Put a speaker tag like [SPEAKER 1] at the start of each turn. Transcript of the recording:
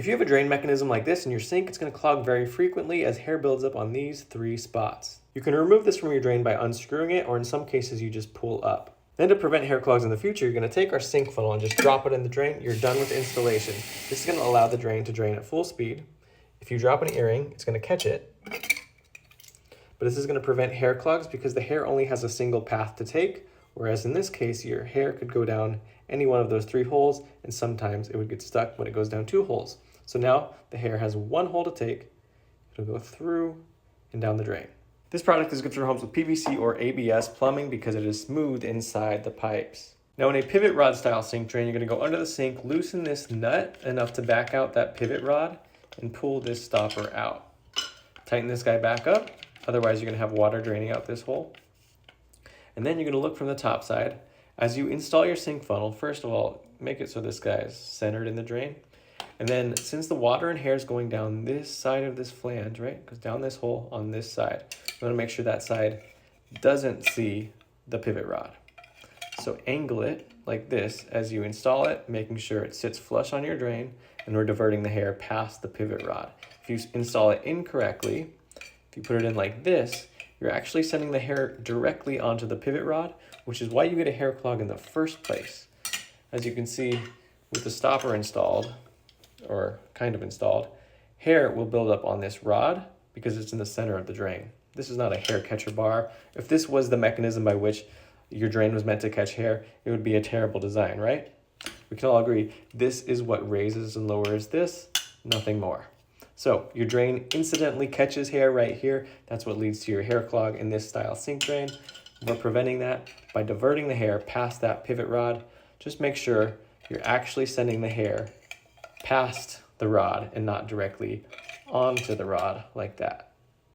[SPEAKER 1] If you have a drain mechanism like this in your sink, it's going to clog very frequently as hair builds up on these 3 spots. You can remove this from your drain by unscrewing it, or in some cases you just pull up. Then to prevent hair clogs in the future, you're going to take our sink funnel and just drop it in the drain. You're done with installation. This is going to allow the drain to drain at full speed. If you drop an earring, it's going to catch it. But this is going to prevent hair clogs because the hair only has a single path to take, whereas in this case, your hair could go down any one of those 3 holes, and sometimes it would get stuck when it goes down 2 holes. So now the hair has 1 hole to take. It'll go through and down the drain. This product is good for homes with PVC or ABS plumbing because it is smooth inside the pipes. Now in a pivot rod style sink drain, you're going to go under the sink, loosen this nut enough to back out that pivot rod, and pull this stopper out. Tighten this guy back up, otherwise you're going to have water draining out this hole. And then you're going to look from the top side. As you install your sink funnel, first of all, make it so this guy is centered in the drain. And then since the water and hair is going down this side of this flange, right, it goes down this hole on this side, you want to make sure that side doesn't see the pivot rod. So angle it like this as you install it, making sure it sits flush on your drain, and we're diverting the hair past the pivot rod. If you install it incorrectly, if you put it in like this, you're actually sending the hair directly onto the pivot rod, which is why you get a hair clog in the first place. As you can see with the stopper installed, or kind of installed, hair will build up on this rod because it's in the center of the drain. This is not a hair catcher bar. If this was the mechanism by which your drain was meant to catch hair, it would be a terrible design, right? We can all agree this is what raises and lowers this, nothing more. So your drain incidentally catches hair right here. That's what leads to your hair clog in this style sink drain. We're preventing that by diverting the hair past that pivot rod. Just make sure you're actually sending the hair past the rod and not directly onto the rod like that.